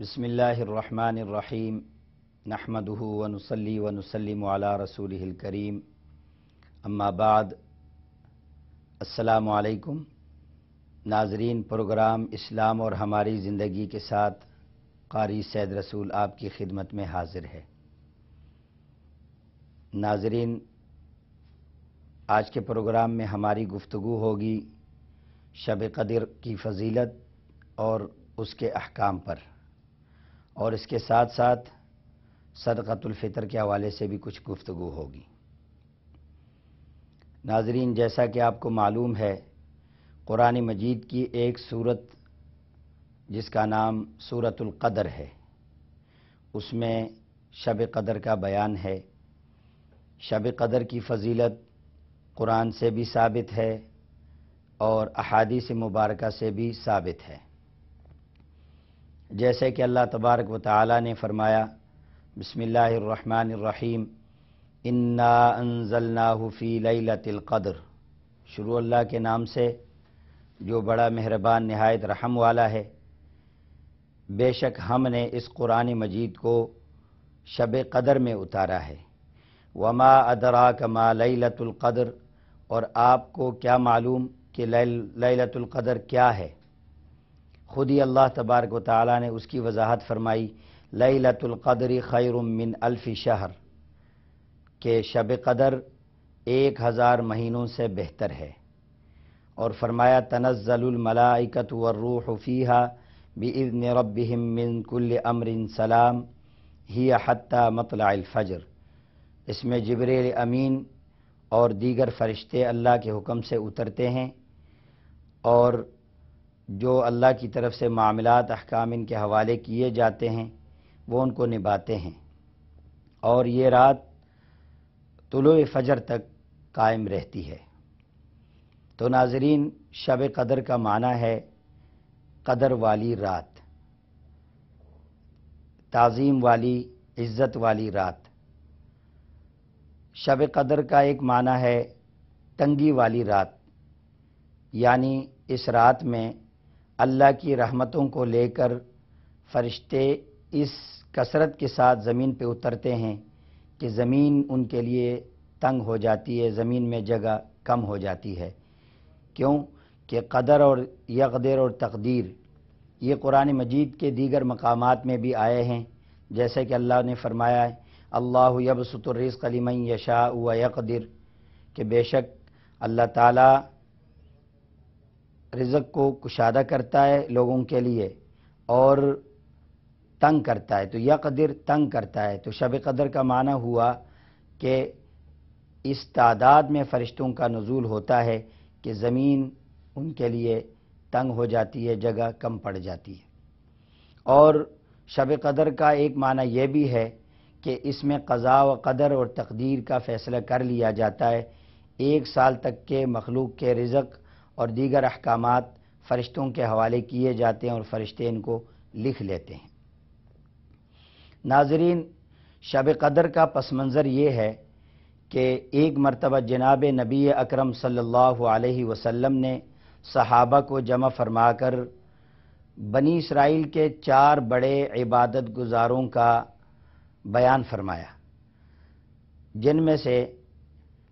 بسم اللہ الرحمن الرحیم نحمدہ ونصلی ونسلم علی رسولہ الکریم اما بعد السلام علیکم ناظرین، پروگرام اسلام اور ہماری زندگی کے ساتھ قاری سید رسول آپ کی خدمت میں حاضر ہے۔ ناظرین، آج کے پروگرام میں ہماری گفتگو ہوگی شب قدر کی فضیلت اور اس کے احکام پر، اور اس کے ساتھ ساتھ صدقۃ الفطر کے حوالے سے بھی کچھ گفتگو ہوگی۔ ناظرین، جیسا کہ آپ کو معلوم ہے، قرآن مجید کی ایک سورت جس کا نام سورۃ القدر ہے، اس میں شب قدر کا بیان ہے۔ شب قدر کی فضیلت قرآن سے بھی ثابت ہے اور احادیث مبارکہ سے بھی ثابت ہے، جیسے کہ اللہ تبارک و تعالی نے فرمایا، بسم اللہ الرحمن الرحیم، انا انزلناہ فی لیلۃ القدر۔ شروع اللہ کے نام سے جو بڑا مہربان نہایت رحم والا ہے۔ بے شک ہم نے اس قرآن مجید کو شب قدر میں اتارا ہے۔ وما ادراک ما لیلۃ القدر، اور آپ کو کیا معلوم کہ لیلۃ القدر کیا ہے؟ خود ہی اللہ تبارک و تعالی نے اس کی وضاحت فرمائی، لیلۃ القدر خیر من الف شہر، کہ شب قدر 1000 مہینوں سے بہتر ہے۔ اور فرمایا، تنزل الملائکۃ والروح فیہا بإذن ربہم من کل امر سلام ہی حتی مطلع الفجر۔ اس میں جبریل امین اور دیگر فرشتے اللہ کے حکم سے اترتے ہیں، اور جو اللہ کی طرف سے معاملات احکام ان کے حوالے کیے جاتے ہیں وہ ان کو نبھاتے ہیں، اور یہ رات طلوع فجر تک قائم رہتی ہے۔ تو ناظرین، شب قدر کا معنی ہے قدر والی رات، تعظیم والی، عزت والی رات۔ شب قدر کا ایک معنی ہے تنگی والی رات، یعنی اس رات میں اللہ کی رحمتوں کو لے کر فرشتے اس کثرت کے ساتھ زمین پہ اترتے ہیں کہ زمین ان کے لیے تنگ ہو جاتی ہے، زمین میں جگہ کم ہو جاتی ہے۔ کیوں کہ قدر اور یقدر اور تقدیر یہ قرآن مجید کے دیگر مقامات میں بھی آئے ہیں، جیسے کہ اللہ نے فرمایا ہے، اللہ یبسط الرزق لمن یشاء ویقدر، کہ بے شک اللہ تعالی رزق کو کشادہ کرتا ہے لوگوں کے لیے اور تنگ کرتا ہے، تو یقدر تنگ کرتا ہے۔ تو شب قدر کا معنی ہوا کہ اس تعداد میں فرشتوں کا نزول ہوتا ہے کہ زمین ان کے لیے تنگ ہو جاتی ہے، جگہ کم پڑ جاتی ہے۔ اور شب قدر کا ایک معنی یہ بھی ہے کہ اس میں قضاء و قدر اور تقدیر کا فیصلہ کر لیا جاتا ہے۔ 1 سال تک کے مخلوق کے رزق اور دیگر احکامات فرشتوں کے حوالے کیے جاتے ہیں اور فرشتے ان کو لکھ لیتے ہیں۔ ناظرین، شب قدر کا پس منظر یہ ہے کہ ایک مرتبہ جناب نبی اکرم صلی اللہ علیہ وسلم نے صحابہ کو جمع فرما کر بنی اسرائیل کے 4 بڑے عبادت گزاروں کا بیان فرمایا، جن میں سے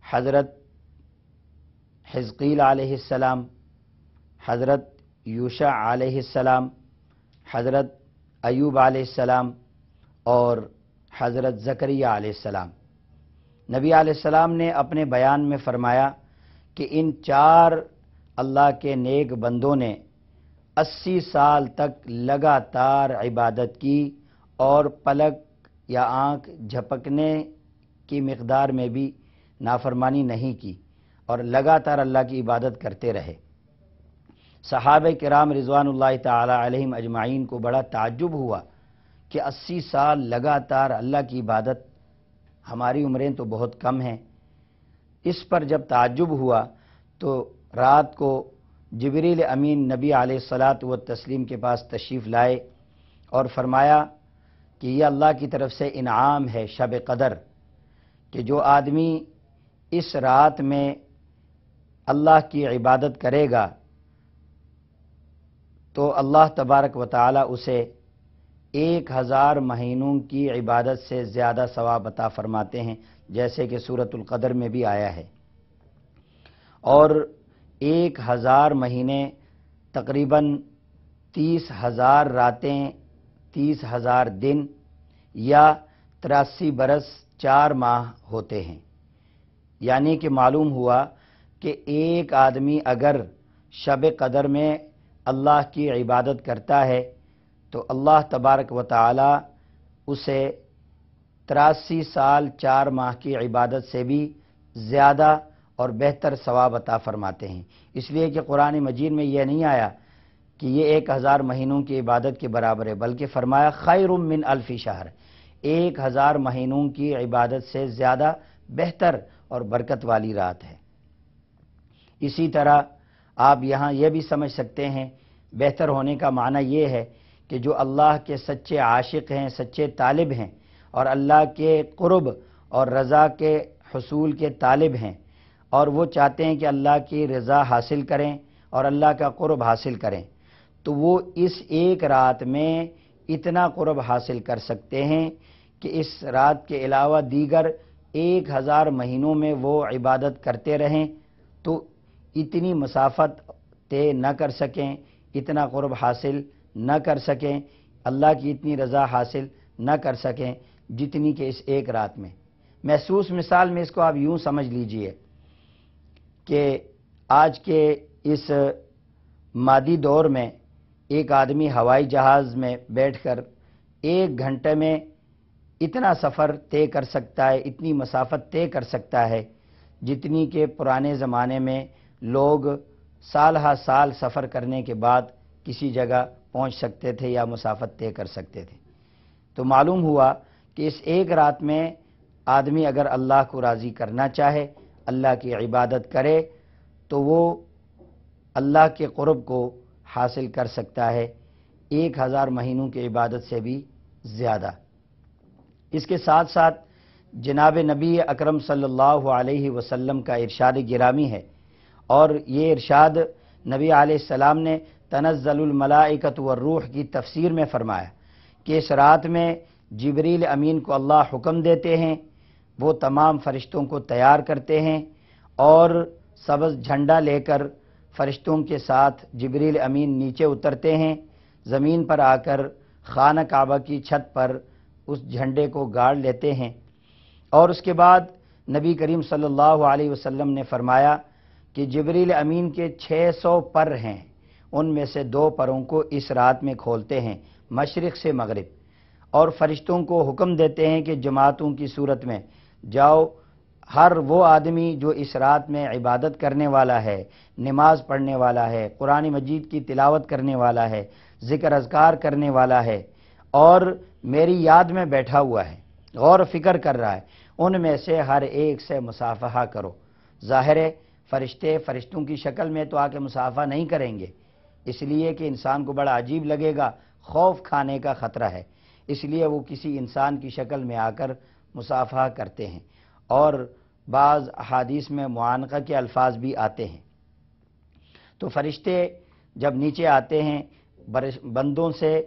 حضرت حزقیل علیہ السلام، حضرت یوشع علیہ السلام، حضرت ایوب علیہ السلام اور حضرت زکریا علیہ السلام۔ نبی علیہ السلام نے اپنے بیان میں فرمایا کہ ان 4 اللہ کے نیک بندوں نے 80 سال تک لگاتار عبادت کی اور پلک یا آنکھ جھپکنے کی مقدار میں بھی نافرمانی نہیں کی اور لگاتار اللہ کی عبادت کرتے رہے۔ صحابہ کرام رضوان اللہ تعالی علیہم اجمعین کو بڑا تعجب ہوا کہ 80 سال لگاتار اللہ کی عبادت، ہماری عمریں تو بہت کم ہیں۔ اس پر جب تعجب ہوا تو رات کو جبریل امین نبی علیہ الصلاۃ والتسلیم کے پاس تشریف لائے اور فرمایا کہ یہ اللہ کی طرف سے انعام ہے شب قدر، کہ جو آدمی اس رات میں اللہ کی عبادت کرے گا تو اللہ تبارک و تعالی اسے 1000 مہینوں کی عبادت سے زیادہ ثواب عطا فرماتے ہیں، جیسے کہ سورۃ القدر میں بھی آیا ہے۔ اور 1000 مہینے تقریباً 30,000 راتیں، 30,000 دن یا 83 برس 4 ماہ ہوتے ہیں۔ یعنی کہ معلوم ہوا کہ ایک آدمی اگر شب قدر میں اللہ کی عبادت کرتا ہے تو اللہ تبارک و تعالی اسے 83 سال 4 ماہ کی عبادت سے بھی زیادہ اور بہتر ثواب عطا فرماتے ہیں۔ اس لیے کہ قرآن مجید میں یہ نہیں آیا کہ یہ 1000 مہینوں کی عبادت کے برابر ہے، بلکہ فرمایا خیر من الف شہر، 1000 مہینوں کی عبادت سے زیادہ بہتر اور برکت والی رات ہے۔ اسی طرح آپ یہاں یہ بھی سمجھ سکتے ہیں، بہتر ہونے کا معنی یہ ہے کہ جو اللہ کے سچے عاشق ہیں، سچے طالب ہیں اور اللہ کے قرب اور رضا کے حصول کے طالب ہیں، اور وہ چاہتے ہیں کہ اللہ کی رضا حاصل کریں اور اللہ کا قرب حاصل کریں، تو وہ اس ایک رات میں اتنا قرب حاصل کر سکتے ہیں کہ اس رات کے علاوہ دیگر 1000 مہینوں میں وہ عبادت کرتے رہیں تو اتنی مسافت طے نہ کر سکیں، اتنا قرب حاصل نہ کر سکیں، اللہ کی اتنی رضا حاصل نہ کر سکیں جتنی کہ اس ایک رات میں۔ محسوس مثال میں اس کو آپ یوں سمجھ لیجئے کہ آج کے اس مادی دور میں ایک آدمی ہوائی جہاز میں بیٹھ کر 1 گھنٹے میں اتنا سفر طے کر سکتا ہے، اتنی مسافت طے کر سکتا ہے جتنی کہ پرانے زمانے میں لوگ سال ہا سال سفر کرنے کے بعد کسی جگہ پہنچ سکتے تھے یا مسافت طے کر سکتے تھے۔ تو معلوم ہوا کہ اس ایک رات میں آدمی اگر اللہ کو راضی کرنا چاہے، اللہ کی عبادت کرے تو وہ اللہ کے قرب کو حاصل کر سکتا ہے 1000 مہینوں کی عبادت سے بھی زیادہ۔ اس کے ساتھ ساتھ جناب نبی اکرم صلی اللہ علیہ وسلم کا ارشاد گرامی ہے، اور یہ ارشاد نبی علیہ السلام نے تنزل الملائکۃ والروح کی تفسیر میں فرمایا کہ اس رات میں جبریل امین کو اللہ حکم دیتے ہیں، وہ تمام فرشتوں کو تیار کرتے ہیں اور سبز جھنڈا لے کر فرشتوں کے ساتھ جبریل امین نیچے اترتے ہیں، زمین پر آ کر خانہ کعبہ کی چھت پر اس جھنڈے کو گاڑ لیتے ہیں، اور اس کے بعد نبی کریم صلی اللہ علیہ وسلم نے فرمایا کہ جبریل امین کے 600 پر ہیں، ان میں سے 2 پروں کو اس رات میں کھولتے ہیں مشرق سے مغرب، اور فرشتوں کو حکم دیتے ہیں کہ جماعتوں کی صورت میں جاؤ، ہر وہ آدمی جو اس رات میں عبادت کرنے والا ہے، نماز پڑھنے والا ہے، قرآن مجید کی تلاوت کرنے والا ہے، ذکر اذکار کرنے والا ہے اور میری یاد میں بیٹھا ہوا ہے، غور و فکر کر رہا ہے، ان میں سے ہر ایک سے مصافحہ کرو۔ ظاہر ہے فرشتوں کی شکل میں تو آ کے مصافحہ نہیں کریں گے، اس لیے کہ انسان کو بڑا عجیب لگے گا، خوف کھانے کا خطرہ ہے، اس لیے وہ کسی انسان کی شکل میں آ کر مصافحہ کرتے ہیں، اور بعض احادیث میں معانقہ کے الفاظ بھی آتے ہیں۔ تو فرشتے جب نیچے آتے ہیں، بندوں سے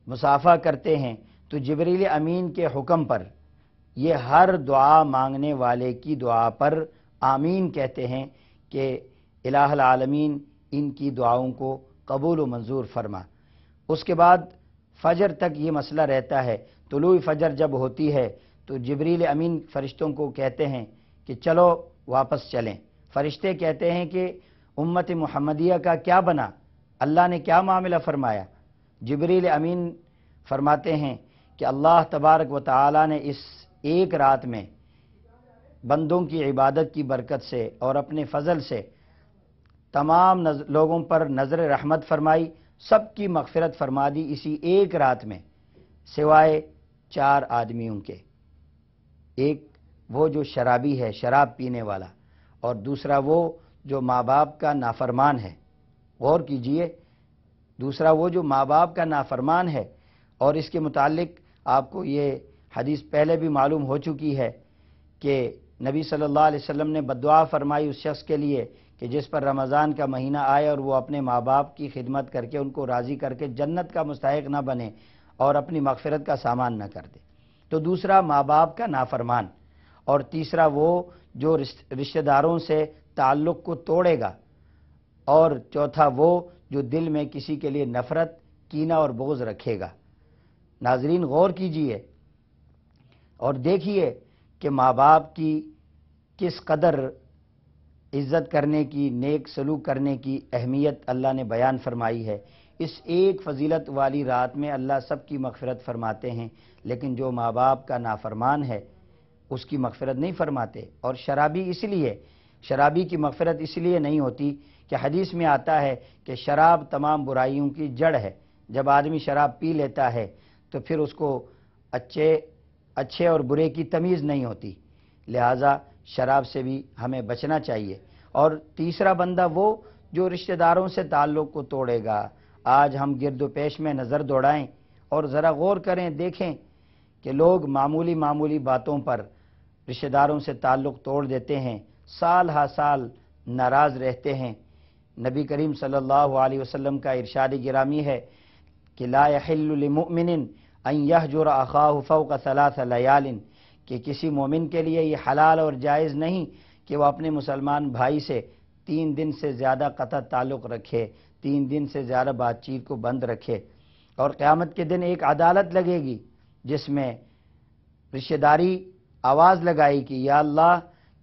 مصافحہ کرتے ہیں، تو جبریل امین کے حکم پر یہ ہر دعا مانگنے والے کی دعا پر آمین کہتے ہیں کہ الہ العالمین ان کی دعاؤں کو قبول و منظور فرما۔ اس کے بعد فجر تک یہ مسئلہ رہتا ہے، طلوع فجر جب ہوتی ہے تو جبریل امین فرشتوں کو کہتے ہیں کہ چلو واپس چلیں۔ فرشتے کہتے ہیں کہ امت محمدیہ کا کیا بنا، اللہ نے کیا معاملہ فرمایا؟ جبریل امین فرماتے ہیں کہ اللہ تبارک و تعالی نے اس ایک رات میں بندوں کی عبادت کی برکت سے اور اپنے فضل سے تمام لوگوں پر نظر رحمت فرمائی، سب کی مغفرت فرما دی اسی ایک رات میں، سوائے 4 آدمیوں کے۔ ایک وہ جو شرابی ہے، شراب پینے والا، اور دوسرا وہ جو ماں باپ کا نافرمان ہے، غور کیجئے، دوسرا وہ جو ماں باپ کا نافرمان ہے، اور اس کے متعلق آپ کو یہ حدیث پہلے بھی معلوم ہو چکی ہے کہ نبی صلی اللہ علیہ وسلم نے بددعا فرمائی اس شخص کے لیے کہ جس پر رمضان کا مہینہ آئے اور وہ اپنے ماں باپ کی خدمت کر کے ان کو راضی کر کے جنت کا مستحق نہ بنے، اور اپنی مغفرت کا سامان نہ کر دے۔ تو دوسرا ماں باپ کا نافرمان، اور تیسرا وہ جو رشتہ داروں سے تعلق کو توڑے گا، اور چوتھا وہ جو دل میں کسی کے لیے نفرت، کینہ اور بغض رکھے گا۔ ناظرین غور کیجئے اور دیکھیے کہ ماں باپ کی کس قدر عزت کرنے کی، نیک سلوک کرنے کی اہمیت اللہ نے بیان فرمائی ہے۔ اس ایک فضیلت والی رات میں اللہ سب کی مغفرت فرماتے ہیں، لیکن جو ماں باپ کا نافرمان ہے اس کی مغفرت نہیں فرماتے۔ اور شرابی کی مغفرت اس لیے نہیں ہوتی کہ حدیث میں آتا ہے کہ شراب تمام برائیوں کی جڑ ہے۔ جب آدمی شراب پی لیتا ہے تو پھر اس کو اچھے اور برے کی تمیز نہیں ہوتی، لہٰذا شراب سے بھی ہمیں بچنا چاہیے۔ اور تیسرا بندہ وہ جو رشتہ داروں سے تعلق کو توڑے گا۔ آج ہم گرد و پیش میں نظر دوڑائیں اور ذرا غور کریں، دیکھیں کہ لوگ معمولی باتوں پر رشتہ داروں سے تعلق توڑ دیتے ہیں، سال ہا سال ناراض رہتے ہیں۔ نبی کریم صلی اللہ علیہ وسلم کا ارشاد گرامی ہے کہ لا یحل لمؤمن ان یہجر اخاہ فوق 3 لیال، کہ کسی مومن کے لیے یہ حلال اور جائز نہیں کہ وہ اپنے مسلمان بھائی سے 3 دن سے زیادہ قطع تعلق رکھے، 3 دن سے زیادہ بات چیت کو بند رکھے۔ اور قیامت کے دن ایک عدالت لگے گی جس میں رشتہ داری آواز لگائی کہ یا اللہ،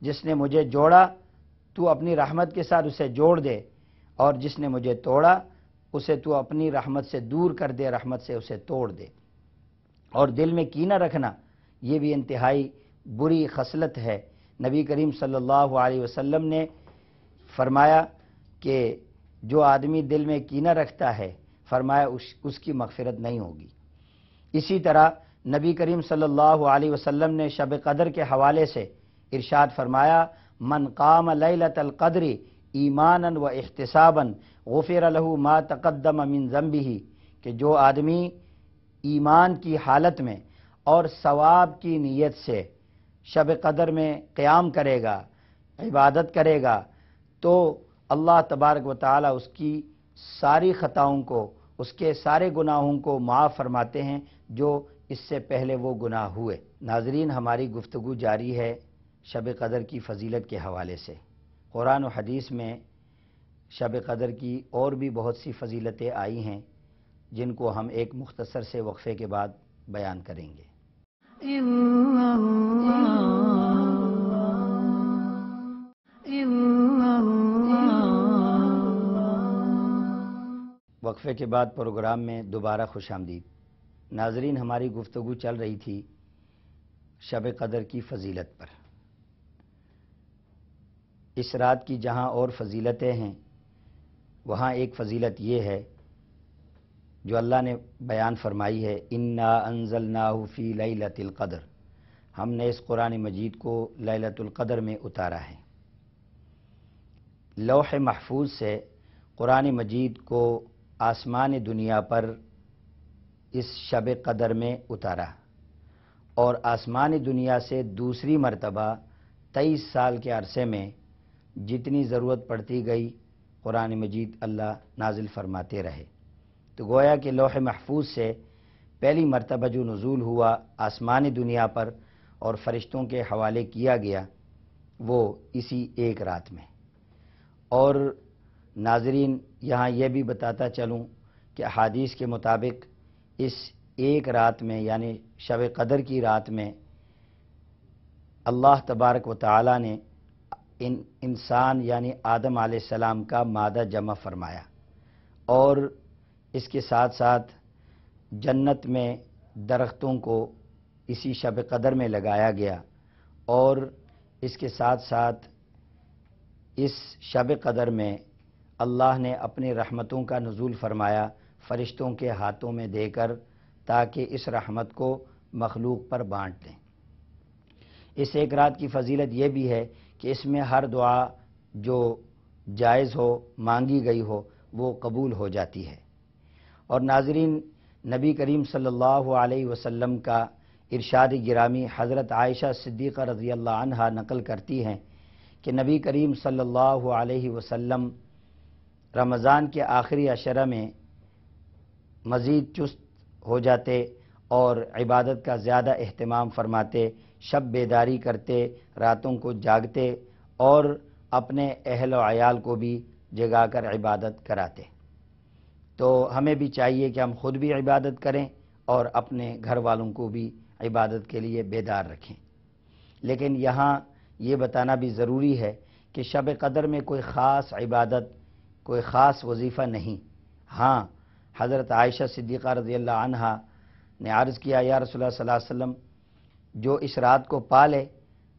جس نے مجھے جوڑا تو اپنی رحمت کے ساتھ اسے جوڑ دے، اور جس نے مجھے توڑا اسے تو اپنی رحمت سے دور کر دے، رحمت سے اسے توڑ دے۔ اور دل میں کینہ رکھنا یہ بھی انتہائی بری خصلت ہے۔ نبی کریم صلی اللہ علیہ وسلم نے فرمایا کہ جو آدمی دل میں کینہ رکھتا ہے، فرمایا اس کی مغفرت نہیں ہوگی۔ اسی طرح نبی کریم صلی اللہ علیہ وسلم نے شب قدر کے حوالے سے ارشاد فرمایا من قام لیلۃ القدر ایمانا و احتسابا غفر له ما تقدم من ذنبہ، کہ جو آدمی ایمان کی حالت میں اور ثواب کی نیت سے شب قدر میں قیام کرے گا، عبادت کرے گا، تو اللہ تبارک و تعالی اس کی ساری خطاؤں کو، اس کے سارے گناہوں کو معاف فرماتے ہیں جو اس سے پہلے وہ گناہ ہوئے۔ ناظرین ہماری گفتگو جاری ہے شب قدر کی فضیلت کے حوالے سے۔ قرآن و حدیث میں شب قدر کی اور بھی بہت سی فضیلتیں آئی ہیں جن کو ہم ایک مختصر سے وقفے کے بعد بیان کریں گے۔ وقفے کے بعد پروگرام میں دوبارہ خوش آمدید۔ ناظرین ہماری گفتگو چل رہی تھی شب قدر کی فضیلت پر۔ اس رات کی جہاں اور فضیلتیں ہیں وہاں ایک فضیلت یہ ہے جو اللہ نے بیان فرمائی ہے انا انزلناہ فی لیلۃ القدر، ہم نے اس قرآن مجید کو لیلۃ القدر میں اتارا ہے۔ لوح محفوظ سے قرآن مجید کو آسمان دنیا پر اس شب قدر میں اتارا، اور آسمان دنیا سے دوسری مرتبہ 23 سال کے عرصے میں جتنی ضرورت پڑتی گئی قرآن مجید اللہ نازل فرماتے رہے۔ تو گویا کہ لوح محفوظ سے پہلی مرتبہ جو نزول ہوا آسمان دنیا پر اور فرشتوں کے حوالے کیا گیا وہ اسی ایک رات میں۔ اور ناظرین یہاں یہ بھی بتاتا چلوں کہ احادیث کے مطابق اس ایک رات میں یعنی شب قدر کی رات میں اللہ تبارک و تعالی نے انسان یعنی آدم علیہ السلام کا مادہ جمع فرمایا، اور اس کے ساتھ ساتھ جنت میں درختوں کو اسی شب قدر میں لگایا گیا، اور اس کے ساتھ ساتھ اس شب قدر میں اللہ نے اپنی رحمتوں کا نزول فرمایا فرشتوں کے ہاتھوں میں دے کر، تاکہ اس رحمت کو مخلوق پر بانٹ دیں۔ اس ایک رات کی فضیلت یہ بھی ہے کہ اس میں ہر دعا جو جائز ہو، مانگی گئی ہو، وہ قبول ہو جاتی ہے۔ اور ناظرین نبی کریم صلی اللہ علیہ وسلم کا ارشاد گرامی حضرت عائشہ صدیقہ رضی اللہ عنہا نقل کرتی ہیں کہ نبی کریم صلی اللہ علیہ وسلم رمضان کے آخری عشرہ میں مزید چست ہو جاتے اور عبادت کا زیادہ اہتمام فرماتے، شب بیداری کرتے، راتوں کو جاگتے اور اپنے اہل و عیال کو بھی جگا کر عبادت کراتے۔ تو ہمیں بھی چاہیے کہ ہم خود بھی عبادت کریں اور اپنے گھر والوں کو بھی عبادت کے لیے بیدار رکھیں۔ لیکن یہاں یہ بتانا بھی ضروری ہے کہ شب قدر میں کوئی خاص عبادت، کوئی خاص وظیفہ نہیں۔ ہاں، حضرت عائشہ صدیقہ رضی اللہ عنہا نے عرض کیا، یا رسول اللہ صلی اللہ علیہ وسلم، جو اس رات کو پالے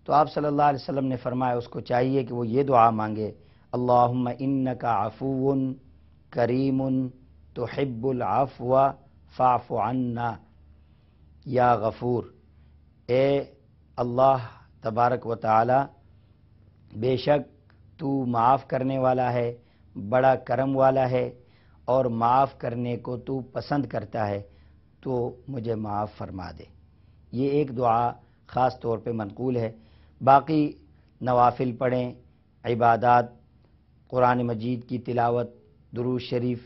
تو آپ صلی اللہ علیہ وسلم نے فرمایا اس کو چاہیے کہ وہ یہ دعا مانگے، اللہم انک عفو کریم تحب العفو فاعف عنا یا غفور، اے اللہ تبارک و تعالی، بے شک تو معاف کرنے والا ہے، بڑا کرم والا ہے اور معاف کرنے کو تو پسند کرتا ہے، تو مجھے معاف فرما دے۔ یہ ایک دعا خاص طور پہ منقول ہے۔ باقی نوافل پڑھیں، عبادات، قرآن مجید کی تلاوت، درود شریف،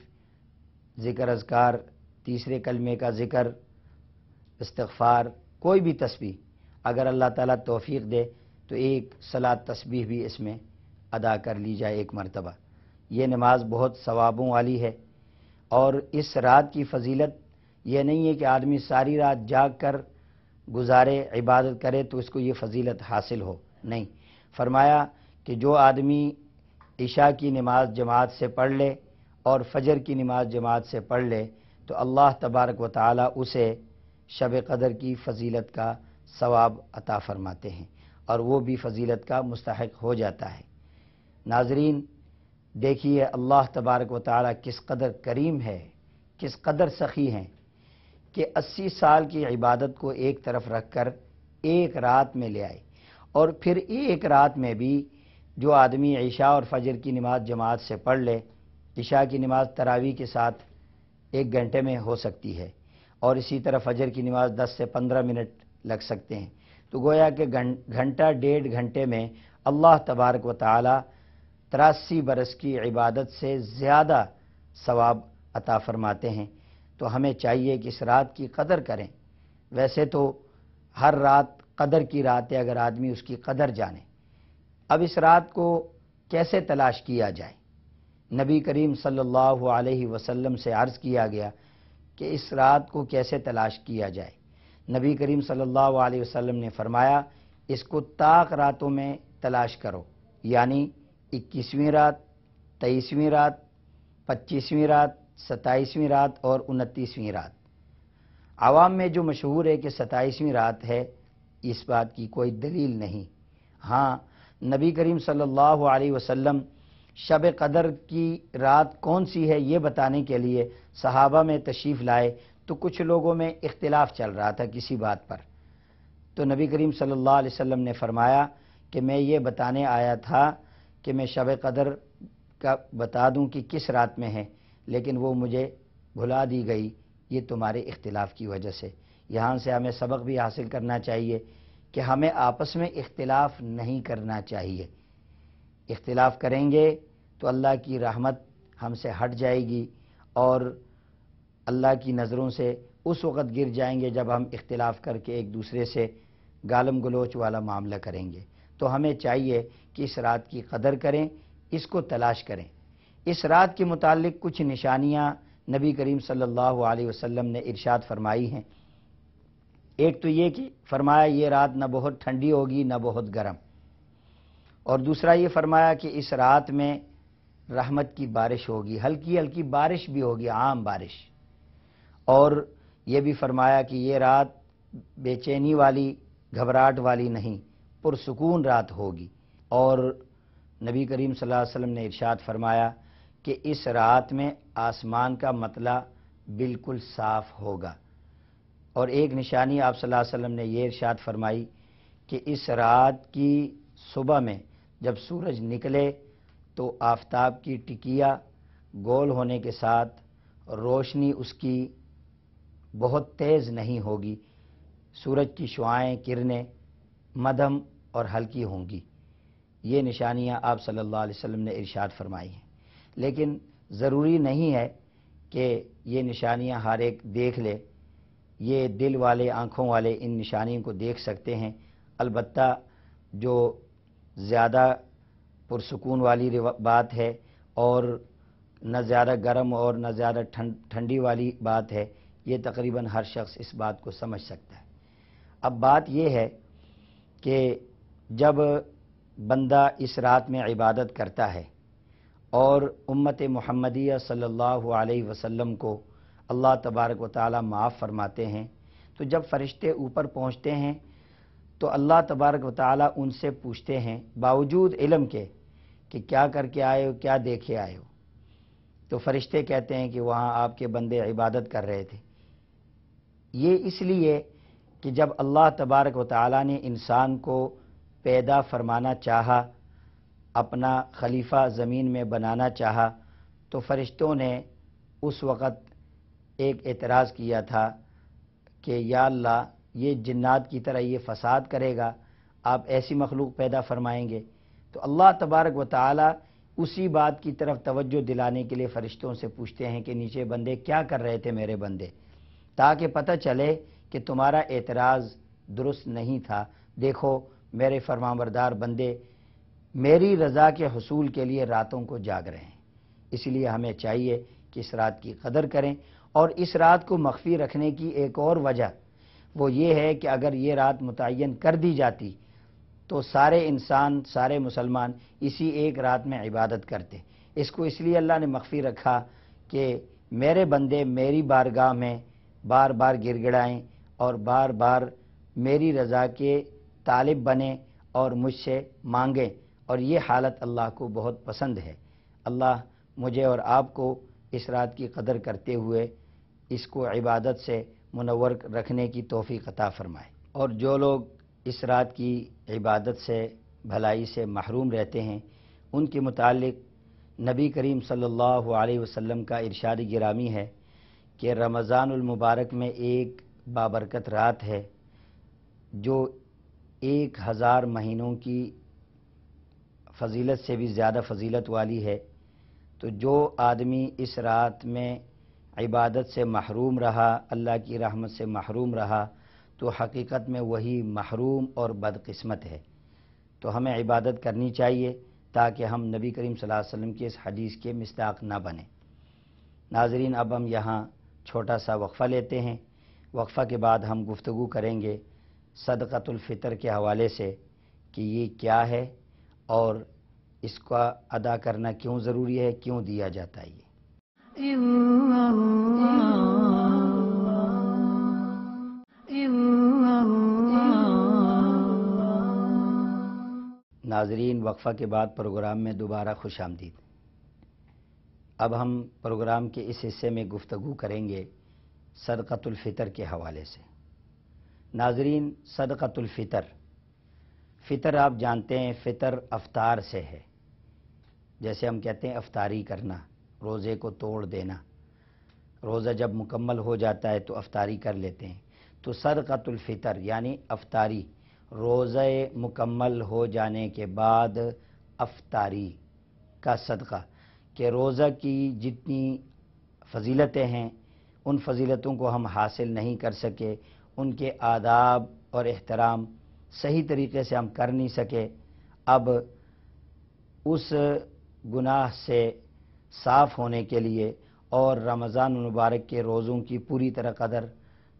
ذکر اذکار، تیسرے کلمے کا ذکر، استغفار، کوئی بھی تسبیح اگر اللہ تعالیٰ توفیق دے تو ایک صلاۃ تسبیح بھی اس میں ادا کر لی جائے ایک مرتبہ۔ یہ نماز بہت ثوابوں والی ہے، اور اس رات کی فضیلت یہ نہیں ہے کہ آدمی ساری رات جاگ کر گزارے، عبادت کرے تو اس کو یہ فضیلت حاصل ہو، نہیں۔ فرمایا کہ جو آدمی عشاء کی نماز جماعت سے پڑھ لے اور فجر کی نماز جماعت سے پڑھ لے تو اللہ تبارک و تعالی اسے شب قدر کی فضیلت کا ثواب عطا فرماتے ہیں، اور وہ بھی فضیلت کا مستحق ہو جاتا ہے۔ ناظرین، دیکھیے اللہ تبارک و تعالی کس قدر کریم ہے، کس قدر سخی ہیں کہ 80 سال کی عبادت کو ایک طرف رکھ کر ایک رات میں لے آئے، اور پھر ایک رات میں بھی جو آدمی عشاء اور فجر کی نماز جماعت سے پڑھ لے، عشاء کی نماز تراویح کے ساتھ 1 گھنٹے میں ہو سکتی ہے، اور اسی طرح فجر کی نماز 10 سے 15 منٹ لگ سکتے ہیں، تو گویا کہ گھنٹہ 1.5 گھنٹے میں اللہ تبارک و تعالی 83 برس کی عبادت سے زیادہ ثواب عطا فرماتے ہیں۔ تو ہمیں چاہیے کہ اس رات کی قدر کریں۔ ویسے تو ہر رات قدر کی رات ہے اگر آدمی اس کی قدر جانے۔ اب اس رات کو کیسے تلاش کیا جائے؟ نبی کریم صلی اللہ علیہ وسلم سے عرض کیا گیا کہ اس رات کو کیسے تلاش کیا جائے۔ نبی کریم صلی اللہ علیہ وسلم نے فرمایا، اس کو طاق راتوں میں تلاش کرو، یعنی 21ویں رات، 23ویں رات، 25ویں رات، 27ویں رات اور 29ویں رات۔ عوام میں جو مشہور ہے کہ 27ویں رات ہے، اس بات کی کوئی دلیل نہیں۔ ہاں، نبی کریم صلی اللہ علیہ وسلم شب قدر کی رات کون سی ہے یہ بتانے کے لیے صحابہ میں تشریف لائے تو کچھ لوگوں میں اختلاف چل رہا تھا کسی بات پر، تو نبی کریم صلی اللہ علیہ وسلم نے فرمایا کہ میں یہ بتانے آیا تھا کہ میں شب قدر کا بتا دوں کہ کس رات میں ہے، لیکن وہ مجھے بھلا دی گئی، یہ تمہارے اختلاف کی وجہ سے۔ یہاں سے ہمیں سبق بھی حاصل کرنا چاہیے کہ ہمیں آپس میں اختلاف نہیں کرنا چاہیے۔ اختلاف کریں گے تو اللہ کی رحمت ہم سے ہٹ جائے گی، اور اللہ کی نظروں سے اس وقت گر جائیں گے جب ہم اختلاف کر کے ایک دوسرے سے گالم گلوچ والا معاملہ کریں گے۔ تو ہمیں چاہیے کہ اس رات کی قدر کریں، اس کو تلاش کریں۔ اس رات کے متعلق کچھ نشانیاں نبی کریم صلی اللہ علیہ وسلم نے ارشاد فرمائی ہیں۔ ایک تو یہ کہ فرمایا یہ رات نہ بہت ٹھنڈی ہوگی نہ بہت گرم، اور دوسرا یہ فرمایا کہ اس رات میں رحمت کی بارش ہوگی، ہلکی ہلکی بارش بھی ہوگی، عام بارش، اور یہ بھی فرمایا کہ یہ رات بے چینی والی، گھبراہٹ والی نہیں، پرسکون رات ہوگی۔ اور نبی کریم صلی اللہ علیہ وسلم نے ارشاد فرمایا کہ اس رات میں آسمان کا مطلع بالکل صاف ہوگا۔ اور ایک نشانی آپ صلی اللہ علیہ وسلم نے یہ ارشاد فرمائی کہ اس رات کی صبح میں جب سورج نکلے تو آفتاب کی ٹکیا گول ہونے کے ساتھ روشنی اس کی بہت تیز نہیں ہوگی، سورج کی شعاعیں، کرنیں مدھم اور ہلکی ہوں گی۔ یہ نشانیاں آپ صلی اللہ علیہ وسلم نے ارشاد فرمائی ہیں، لیکن ضروری نہیں ہے کہ یہ نشانیاں ہر ایک دیکھ لے۔ یہ دل والے آنکھوں والے ان نشانیوں کو دیکھ سکتے ہیں۔ البتہ جو زیادہ پرسکون والی بات ہے اور نہ زیادہ گرم اور نہ زیادہ ٹھنڈی والی بات ہے، یہ تقریباً ہر شخص اس بات کو سمجھ سکتا ہے۔ اب بات یہ ہے کہ جب بندہ اس رات میں عبادت کرتا ہے اور امت محمدیہ صلی اللہ علیہ وسلم کو اللہ تبارک و تعالی معاف فرماتے ہیں، تو جب فرشتے اوپر پہنچتے ہیں تو اللہ تبارک و تعالی ان سے پوچھتے ہیں باوجود علم کے کہ کیا کر کے آئے ہو، کیا دیکھے آئے ہو؟ تو فرشتے کہتے ہیں کہ وہاں آپ کے بندے عبادت کر رہے تھے۔ یہ اس لیے کہ جب اللہ تبارک و تعالی نے انسان کو پیدا فرمانا چاہا، اپنا خلیفہ زمین میں بنانا چاہا، تو فرشتوں نے اس وقت ایک اعتراض کیا تھا کہ یا اللہ، یہ جنات کی طرح یہ فساد کرے گا، آپ ایسی مخلوق پیدا فرمائیں گے؟ تو اللہ تبارک و تعالی اسی بات کی طرف توجہ دلانے کے لیے فرشتوں سے پوچھتے ہیں کہ نیچے بندے کیا کر رہے تھے میرے بندے، تاکہ پتہ چلے کہ تمہارا اعتراض درست نہیں تھا۔ دیکھو میرے فرمانبردار بندے میری رضا کے حصول کے لیے راتوں کو جاگ رہے ہیں۔ اس لیے ہمیں چاہیے کہ اس رات کی قدر کریں، اور اس رات کو مخفی رکھنے کی ایک اور وجہ وہ یہ ہے کہ اگر یہ رات متعین کر دی جاتی تو سارے انسان، سارے مسلمان اسی ایک رات میں عبادت کرتے۔ اس کو اس لیے اللہ نے مخفی رکھا کہ میرے بندے میری بارگاہ میں بار بار گر گڑائیں اور بار بار میری رضا کے طالب بنیں اور مجھ سے مانگیں، اور یہ حالت اللہ کو بہت پسند ہے۔ اللہ مجھے اور آپ کو اس رات کی قدر کرتے ہوئے اس کو عبادت سے منور رکھنے کی توفیق عطا فرمائے۔ اور جو لوگ اس رات کی عبادت سے، بھلائی سے محروم رہتے ہیں، ان کے متعلق نبی کریم صلی اللہ علیہ وسلم کا ارشاد گرامی ہے کہ رمضان المبارک میں ایک بابرکت رات ہے جو 1000 مہینوں کی فضیلت سے بھی زیادہ فضیلت والی ہے۔ تو جو آدمی اس رات میں عبادت سے محروم رہا، اللہ کی رحمت سے محروم رہا، تو حقیقت میں وہی محروم اور بدقسمت ہے۔ تو ہمیں عبادت کرنی چاہیے تاکہ ہم نبی کریم صلی اللہ علیہ وسلم کی اس حدیث کے مصداق نہ بنیں۔ ناظرین، اب ہم یہاں چھوٹا سا وقفہ لیتے ہیں۔ وقفہ کے بعد ہم گفتگو کریں گے صدقۃ الفطر کے حوالے سے کہ یہ کیا ہے اور اس کا ادا کرنا کیوں ضروری ہے، کیوں دیا جاتا ہے۔ ناظرین، وقفہ کے بعد پروگرام میں دوبارہ خوش آمدید۔ اب ہم پروگرام کے اس حصے میں گفتگو کریں گے صدقۃ الفطر کے حوالے سے۔ ناظرین، صدقۃ الفطر، فطر آپ جانتے ہیں، فطر افطار سے ہے۔ جیسے ہم کہتے ہیں افطاری کرنا، روزے کو توڑ دینا، روزہ جب مکمل ہو جاتا ہے تو افطاری کر لیتے ہیں۔ تو صدقۃ الفطر یعنی افطاری، روزہ مکمل ہو جانے کے بعد افطاری کا صدقہ، کہ روزہ کی جتنی فضیلتیں ہیں ان فضیلتوں کو ہم حاصل نہیں کر سکے، ان کے آداب اور احترام صحیح طریقے سے ہم کر نہیں سکے۔ اب اس گناہ سے صاف ہونے کے لیے اور رمضان المبارک کے روزوں کی پوری طرح قدر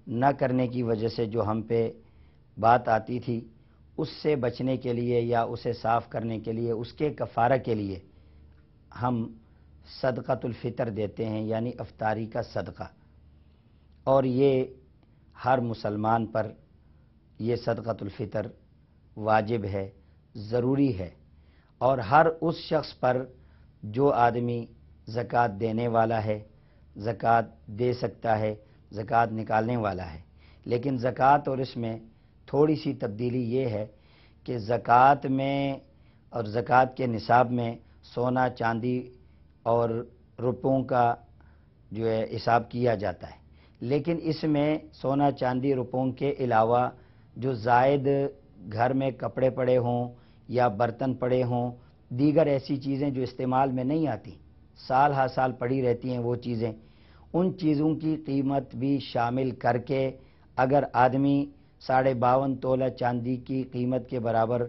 نہ کرنے کی وجہ سے جو ہم پہ بات آتی تھی، اس سے بچنے کے لیے یا اسے صاف کرنے کے لیے، اس کے کفارہ کے لیے ہم صدقۃ الفطر دیتے ہیں، یعنی افطاری کا صدقہ۔ اور یہ ہر مسلمان پر یہ صدقۃ الفطر واجب ہے، ضروری ہے، اور ہر اس شخص پر جو آدمی زکوٰۃ دینے والا ہے، زکوٰۃ دے سکتا ہے، زکوٰۃ نکالنے والا ہے۔ لیکن زکوٰۃ اور اس میں تھوڑی سی تبدیلی یہ ہے کہ زکوٰۃ میں اور زکوٰۃ کے نصاب میں سونا، چاندی اور روپوں کا جو ہے حساب کیا جاتا ہے، لیکن اس میں سونا، چاندی، روپوں کے علاوہ جو زائد گھر میں کپڑے پڑے ہوں یا برتن پڑے ہوں، دیگر ایسی چیزیں جو استعمال میں نہیں آتی، سال ہر سال پڑی رہتی ہیں وہ چیزیں، ان چیزوں کی قیمت بھی شامل کر کے اگر آدمی 52.5 تولہ چاندی کی قیمت کے برابر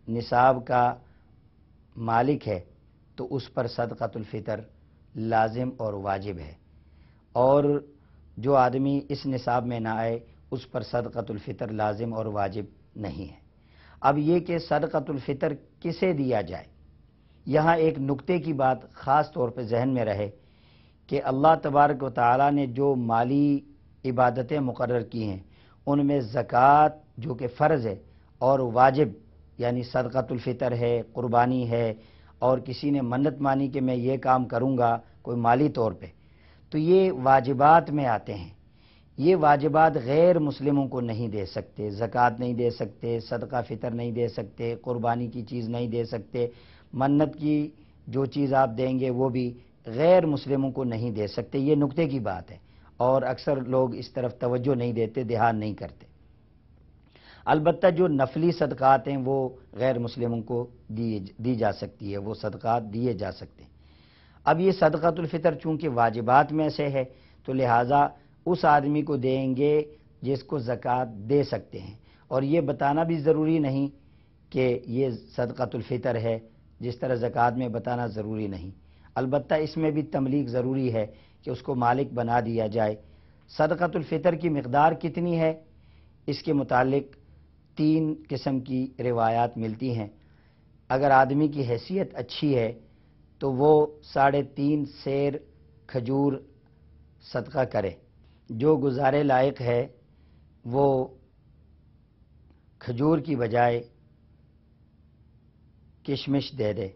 نصاب کا مالک ہے تو اس پر صدقۃ الفطر لازم اور واجب ہے، اور جو آدمی اس نصاب میں نہ آئے اس پر صدقۃ الفطر لازم اور واجب نہیں ہے۔ اب یہ کہ صدقۃ الفطر کسے دیا جائے، یہاں ایک نکتے کی بات خاص طور پہ ذہن میں رہے کہ اللہ تبارک و تعالیٰ نے جو مالی عبادتیں مقرر کی ہیں ان میں زکوٰۃ جو کہ فرض ہے اور واجب یعنی صدقۃ الفطر ہے، قربانی ہے، اور کسی نے منت مانی کہ میں یہ کام کروں گا کوئی مالی طور پہ، تو یہ واجبات میں آتے ہیں۔ یہ واجبات غیر مسلموں کو نہیں دے سکتے، زکوٰۃ نہیں دے سکتے، صدقہ فطر نہیں دے سکتے، قربانی کی چیز نہیں دے سکتے، منت کی جو چیز آپ دیں گے وہ بھی غیر مسلموں کو نہیں دے سکتے۔ یہ نکتے کی بات ہے اور اکثر لوگ اس طرف توجہ نہیں دیتے، دھیان نہیں کرتے۔ البتہ جو نفلی صدقات ہیں وہ غیر مسلموں کو دی جا سکتی ہے، وہ صدقات دیے جا سکتے ہیں۔ اب یہ صدقۃ الفطر چونکہ واجبات میں سے ہے تو لہٰذا اس آدمی کو دیں گے جس کو زکوٰۃ دے سکتے ہیں، اور یہ بتانا بھی ضروری نہیں کہ یہ صدقۃ الفطر ہے، جس طرح زکوٰۃ میں بتانا ضروری نہیں۔ البتہ اس میں بھی تملیغ ضروری ہے کہ اس کو مالک بنا دیا جائے۔ صدقۃ الفطر کی مقدار کتنی ہے، اس کے متعلق 3 قسم کی روایات ملتی ہیں۔ اگر آدمی کی حیثیت اچھی ہے تو وہ 3.5 سیر کھجور صدقہ کرے، جو گزارے لائق ہے وہ کھجور کی بجائے کشمش دے دے،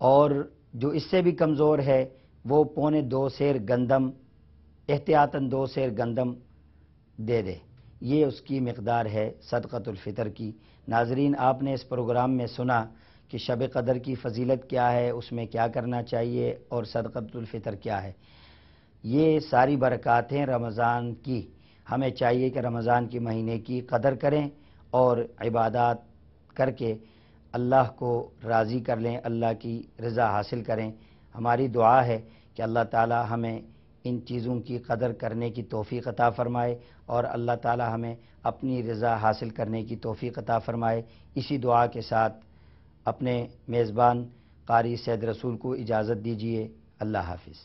اور جو اس سے بھی کمزور ہے وہ 1.25 سیر گندم، احتیاطاً 2 سیر گندم دے دے۔ یہ اس کی مقدار ہے صدقۃ الفطر کی۔ ناظرین، آپ نے اس پروگرام میں سنا کہ شب قدر کی فضیلت کیا ہے، اس میں کیا کرنا چاہیے، اور صدقۃ الفطر کیا ہے۔ یہ ساری برکاتیں رمضان کی، ہمیں چاہیے کہ رمضان کے مہینے کی قدر کریں اور عبادات کر کے اللہ کو راضی کر لیں، اللہ کی رضا حاصل کریں۔ ہماری دعا ہے کہ اللہ تعالی ہمیں ان چیزوں کی قدر کرنے کی توفیق عطا فرمائے اور اللہ تعالی ہمیں اپنی رضا حاصل کرنے کی توفیق عطا فرمائے۔ اسی دعا کے ساتھ اپنے میزبان قاری سید رسول کو اجازت دیجیے۔ اللہ حافظ۔